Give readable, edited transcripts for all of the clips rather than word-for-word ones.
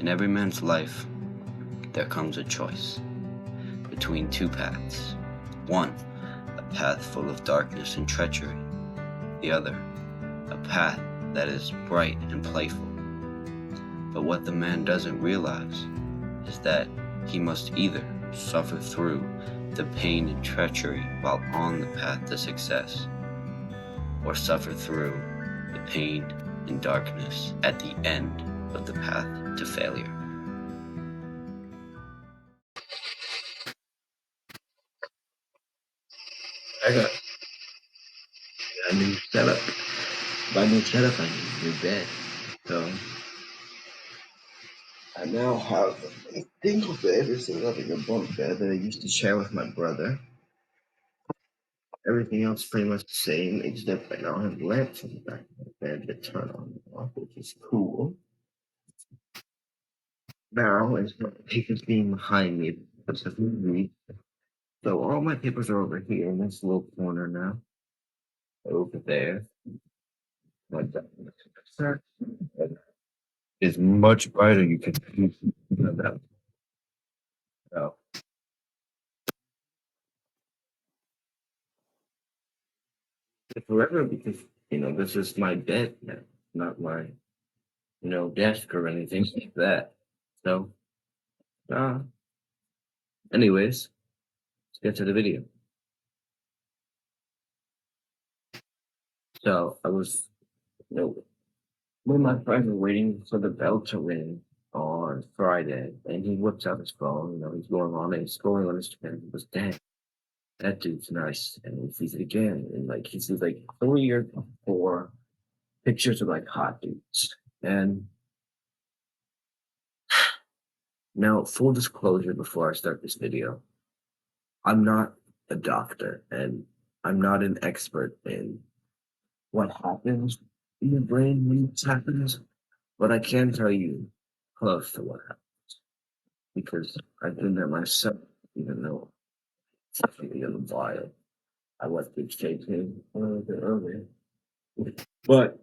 In every man's life, there comes a choice between two paths. One, a path full of darkness and treachery. The other, a path that is bright and playful. But what the man doesn't realize is that he must either suffer through the pain and treachery while on the path to success, or suffer through the pain and darkness at the end of the path to failure. I got a new setup. By new setup, I need a new bed. So I now have a single bed instead of having a bunk bed that I used to share with my brother. Everything else is pretty much the same, except I now have lamps on the back of my bed that turn on and off, which is cool. Now, as my papers being behind me, because of read. So all my papers are over here in this little corner now. Over there. Like that. Is much brighter. You can see that. So forever because this is my bed now, not my desk or anything like that. So uh anyways, let's get to the video. So I was me and my friend were waiting for the bell to ring on Friday, and he whips out his phone. He's going on and he's scrolling on Instagram. He goes, "Dang, that dude's nice." And he sees it again, and like he sees like 3 or 4 pictures of like hot dudes. And now, full disclosure before I start this video, I'm not a doctor and I'm not an expert in what happens in your brain when this happens, but I can tell you close to what happens because I've been there myself, even though it's definitely a little while. I was to exchange him a little bit earlier. But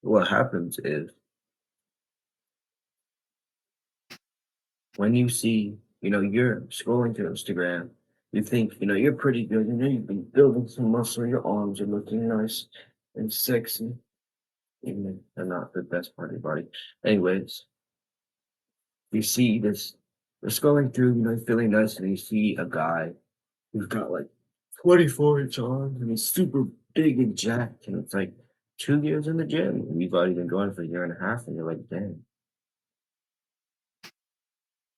what happens is when you see, you're scrolling through Instagram, you think, you're pretty good, you've been building some muscle, your arms are looking nice and sexy, even if they're not the best part of your body. Anyways, you see this, you're scrolling through, feeling nice, and you see a guy who's got like 24-inch arms and he's super big and jacked, and it's like 2 years in the gym, and you've already been going for a year and a half, and you're like, dang.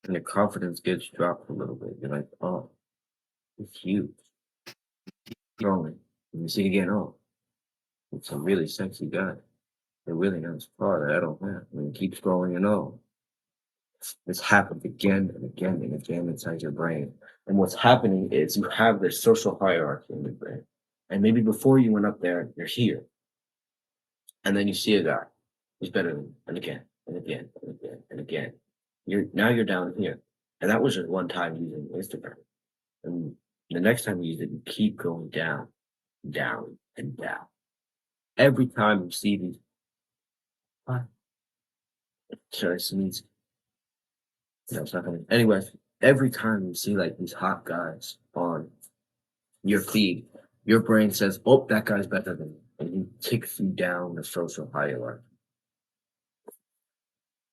And your confidence gets dropped a little bit. You're like, oh, it's huge. Scrolling. And you see again, oh, it's a really sexy guy. A really nice car that I don't have. And you keep scrolling and oh, this happens again and again and again inside your brain. And what's happening is you have this social hierarchy in your brain. And maybe before you went up there, you're here. And then you see a guy who's better than you, and again, and again, and again, and again. You're down here. And that was just one time using Instagram. And the next time you use it, you keep going down, down, and down. Every time you see these, what? Sorry, sneeze. No, it's not coming. Anyways, every time you see like these hot guys on your feed, your brain says, "Oh, that guy's better than me," and he kicks you down the social hierarchy.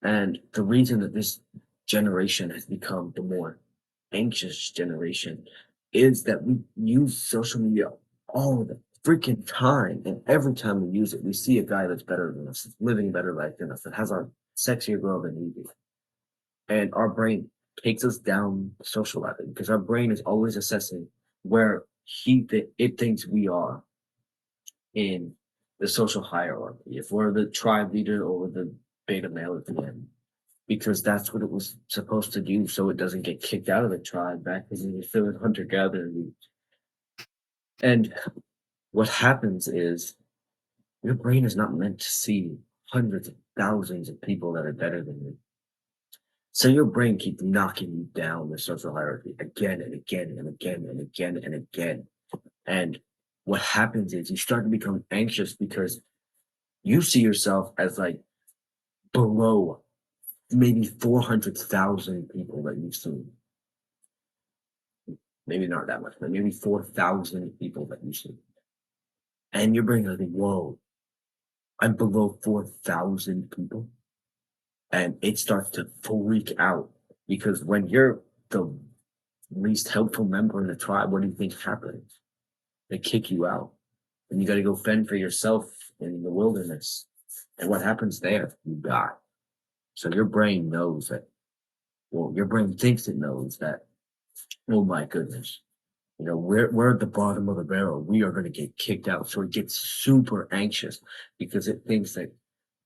And the reason that this generation has become the more anxious generation is that we use social media all the freaking time. And every time we use it, we see a guy that's better than us, that's living a better life than us, that has a sexier girl than we do. And our brain takes us down the social ladder because our brain is always assessing where it thinks we are in the social hierarchy. If we're the tribe leader or we're the beta male at the end, because that's what it was supposed to do, so it doesn't get kicked out of the tribe back when you're still in hunter gatherer. And what happens is your brain is not meant to see hundreds of thousands of people that are better than you. So your brain keeps knocking you down the social hierarchy again and again and again and again and again. And what happens is you start to become anxious because you see yourself as like below maybe 400,000 people that you've seen. Maybe not that much, but maybe 4,000 people that you've seen. And your brain like, whoa, I'm below 4,000 people. And it starts to freak out because when you're the least helpful member in the tribe, what do you think happens? They kick you out and you got to go fend for yourself in the wilderness. And what happens there? You die. So your brain knows that, well, your brain thinks it knows that, oh my goodness, we're at the bottom of the barrel. We are going to get kicked out. So it gets super anxious because it thinks that,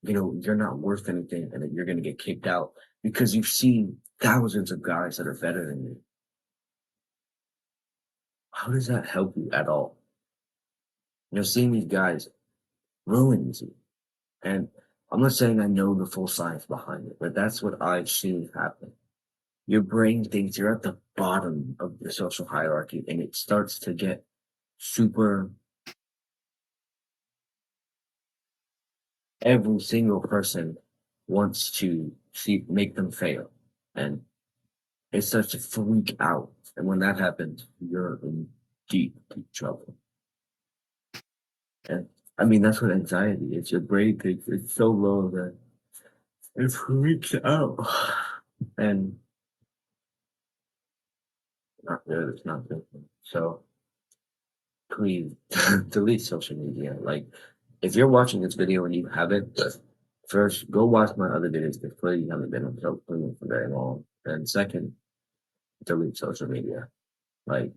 you're not worth anything and that you're going to get kicked out because you've seen thousands of guys that are better than you. How does that help you at all? Seeing these guys ruins you. And I'm not saying I know the full science behind it, but that's what I've seen happen. Your brain thinks you're at the bottom of the social hierarchy and it starts to get super. Every single person wants to make them fail. And it starts to freak out. And when that happens, you're in deep, deep trouble. And I mean, that's what anxiety is. Your brain thinks it's so low that it freaks out. And not good. It's not good. So please delete social media. Like, if you're watching this video and you haven't, first go watch my other videos because clearly you haven't been on social media for very long. And second, delete social media. Like,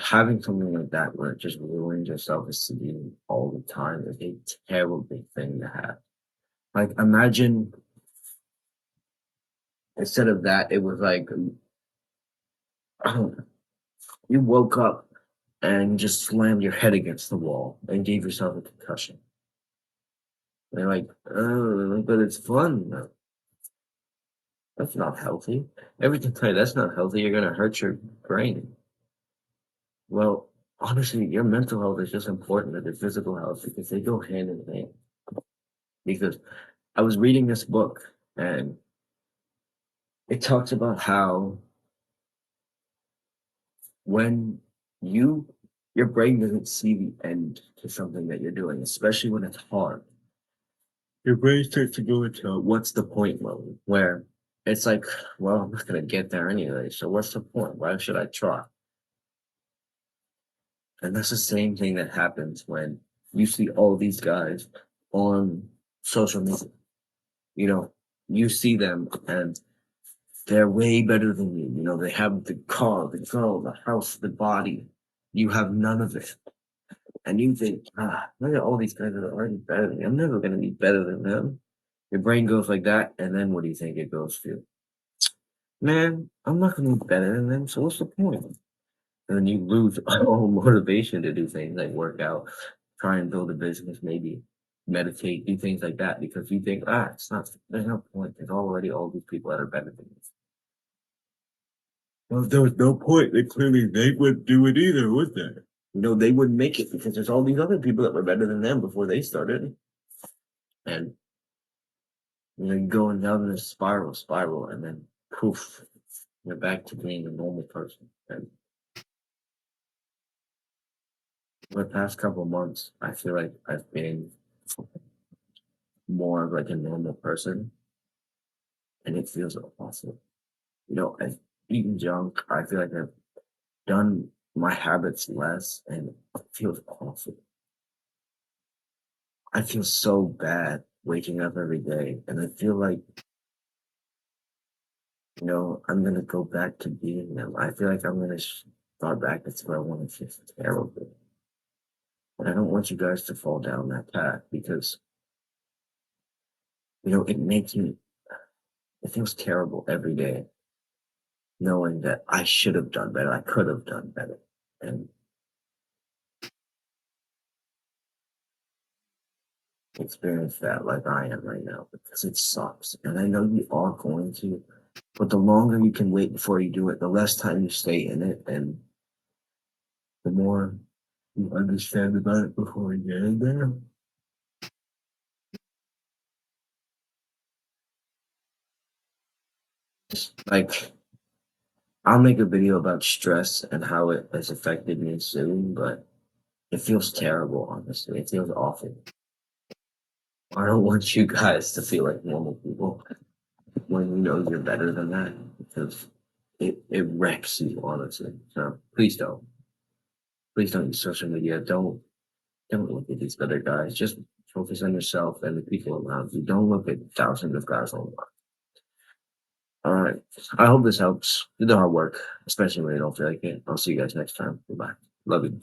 having something like that where it just ruins your self-esteem all the time is a terrible thing to have. Like, imagine instead of that, it was like, I don't know, you woke up and just slammed your head against the wall and gave yourself a concussion. They're like, oh, but it's fun. That's not healthy. Everything tell you that's not healthy. You're gonna hurt your brain. Well, honestly, your mental health is just important as your physical health because they go hand in hand. Because I was reading this book and it talks about how when you your brain doesn't see the end to something that you're doing, especially when it's hard. Your brain starts to go into what's the point mode, where it's like, well, I'm not gonna get there anyway, so what's the point? Why should I try? And that's the same thing that happens when you see all these guys on social media. You know, you see them and they're way better than you. They have the car, the girl, the house, the body. You have none of it. And you think, look at all these guys that are already better than me. I'm never going to be better than them. Your brain goes like that. And then what do you think it goes to? Man, I'm not going to be better than them. So what's the point? And then you lose all motivation to do things like work out, try and build a business, maybe meditate, do things like that because you think, there's no point. There's already all these people that are better than me. Well, if there was no point, then clearly they wouldn't do it either, would they? They wouldn't make it because there's all these other people that were better than them before they started. And, you're going down this spiral, and then poof, you're back to being a normal person. And for the past couple of months, I feel like I've been more of like a normal person, and it feels awesome. I've eaten junk. I feel like I've done my habits less, and it feels awesome. I feel so bad waking up every day, and I feel like, I'm gonna go back to being them. I feel like I'm gonna start back to where I want to feel terrible. And I don't want you guys to fall down that path because, it makes me, it feels terrible every day knowing that I should have done better. I could have done better. And experience that like I am right now because it sucks. And I know you are going to, but the longer you can wait before you do it, the less time you stay in it and the more you understand about it before you get in there. Like, I'll make a video about stress and how it has affected me soon, but it feels terrible, honestly. It feels awful. I don't want you guys to feel like normal people when you know you're better than that because it wrecks you, honestly. So please don't. Please don't use social media. Don't look at these other guys. Just focus on yourself and the people around you. Don't look at thousands of guys online. All right. I hope this helps. Do the hard work, especially when you don't feel like it. I'll see you guys next time. Goodbye. Love you.